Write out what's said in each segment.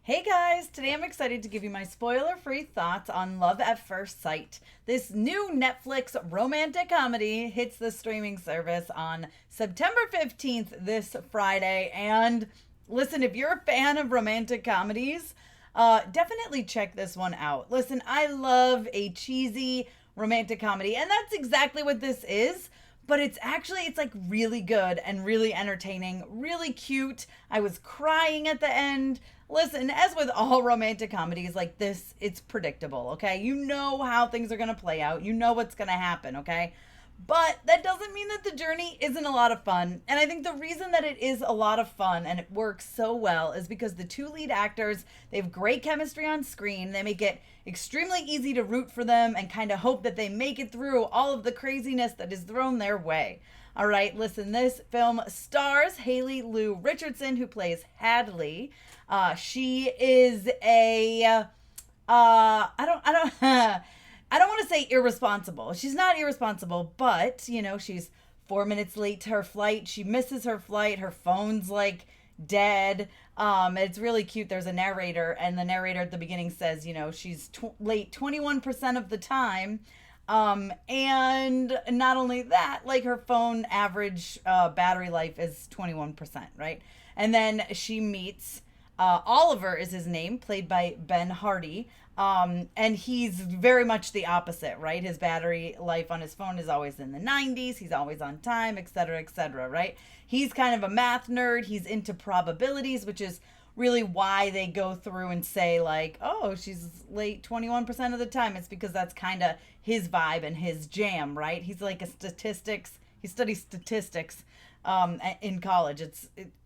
Hey guys, today I'm excited to give you my spoiler free thoughts on Love at First Sight. This new Netflix romantic comedy hits the streaming service on September 15th, this Friday. And listen, if you're a fan of romantic comedies, definitely check this one out. Listen, I love a cheesy romantic comedy, and that's exactly what this is. But it's like really good and really entertaining, really cute. I was crying at the end. Listen, as with all romantic comedies like this, it's predictable, okay? You know how things are going to play out. You know what's going to happen, okay? But that doesn't mean that the journey isn't a lot of fun. And I think the reason that it is a lot of fun and it works so well is because the two lead actors, they have great chemistry on screen. They make it extremely easy to root for them and kind of hope that they make it through all of the craziness that is thrown their way. All right, listen, this film stars Haley Lou Richardson, who plays Hadley. She is I don't want to say irresponsible. She's not irresponsible, but, she's 4 minutes late to her flight. She misses her flight. Her phone's like dead. It's really cute. There's a narrator, and the narrator at the beginning says, she's late 21% of the time. And not only that, like her phone average battery life is 21%, right? And then she meets Oliver is his name, played by Ben Hardy. And he's very much the opposite, right? His battery life on his phone is always in the 90s. He's always on time, et cetera, right? He's kind of a math nerd. He's into probabilities, which is really why they go through and say, like, oh, she's late 21% of the time. It's because that's kind of his vibe and his jam, right? He's like he studies statistics in college.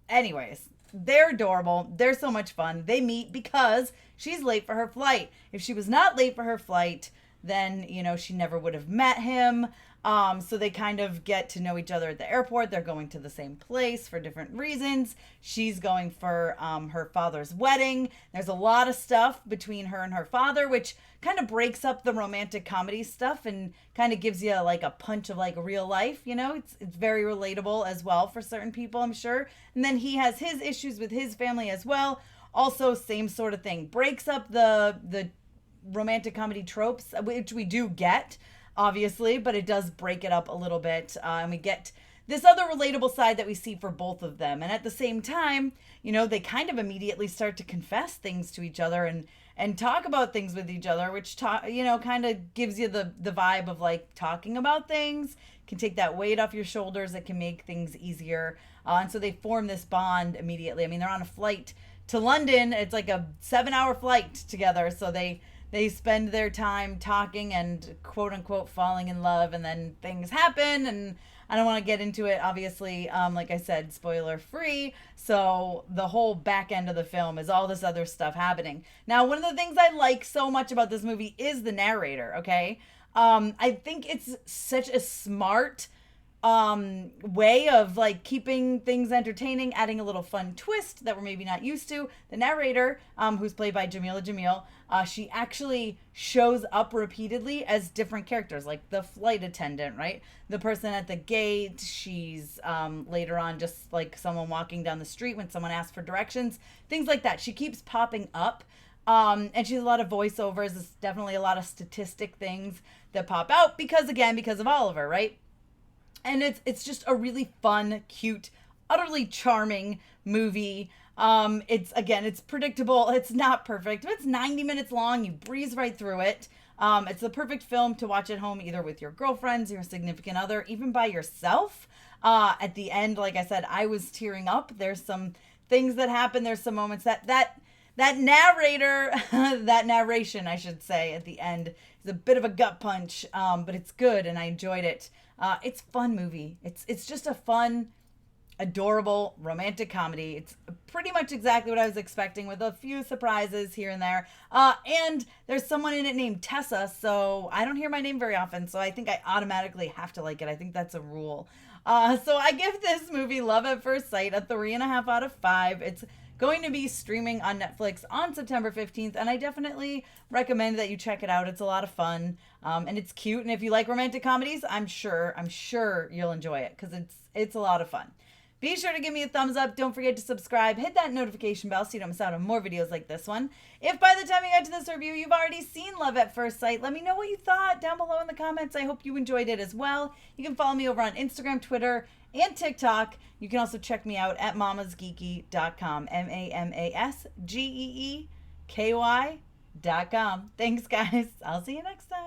Anyways, they're adorable. They're so much fun. They meet because she's late for her flight. If she was not late for her flight, then, she never would have met him. So they kind of get to know each other at the airport. They're going to the same place for different reasons. She's going for her father's wedding. There's a lot of stuff between her and her father, which kind of breaks up the romantic comedy stuff and kind of gives you like a punch of like real life. It's very relatable as well for certain people, I'm sure. And then he has his issues with his family as well. Also, same sort of thing. Breaks up the romantic comedy tropes, which we do get, obviously, but it does break it up a little bit. And we get this other relatable side that we see for both of them. And at the same time, they kind of immediately start to confess things to each other and talk about things with each other, which, kind of gives you the vibe of like talking about things, can take that weight off your shoulders. It can make things easier. And so they form this bond immediately. I mean, they're on a flight to London. It's like a 7-hour flight together. So they spend their time talking and quote unquote falling in love, and then things happen. And I don't want to get into it, obviously. Like I said, spoiler free. So the whole back end of the film is all this other stuff happening. Now, one of the things I like so much about this movie is the narrator, okay? I think it's such a smart way of like keeping things entertaining, adding a little fun twist that we're maybe not used to. The narrator, who's played by Jamila Jamil, she actually shows up repeatedly as different characters, like the flight attendant, right? The person at the gate. She's later on just like someone walking down the street when someone asks for directions, things like that. She keeps popping up. And she has a lot of voiceovers. There's definitely a lot of statistic things that pop out because of Oliver, right? And it's just a really fun, cute, utterly charming movie. It's predictable. It's not perfect. It's 90 minutes long. You breeze right through it. It's the perfect film to watch at home, either with your girlfriends, your significant other, even by yourself. At the end, like I said, I was tearing up. There's some things that happen. There's some moments that narrator, that narration, I should say, at the end is a bit of a gut punch, but it's good and I enjoyed it. It's a fun movie. It's just a fun, adorable romantic comedy. It's pretty much exactly what I was expecting, with a few surprises here and there. And there's someone in it named Tessa, so I don't hear my name very often, so I think I automatically have to like it. I think that's a rule. So I give this movie Love at First Sight a 3.5 out of 5. It's going to be streaming on Netflix on September 15th, and I definitely recommend that you check it out. It's a lot of fun, and it's cute, and if you like romantic comedies, I'm sure you'll enjoy it, because it's a lot of fun. Be sure to give me a thumbs up. Don't forget to subscribe. Hit that notification bell so you don't miss out on more videos like this one. If by the time you get to this review, you've already seen Love at First Sight, let me know what you thought down below in the comments. I hope you enjoyed it as well. You can follow me over on Instagram, Twitter, and TikTok. You can also check me out at MamasGeeky.com. MamasGeeky.com. Thanks, guys. I'll see you next time.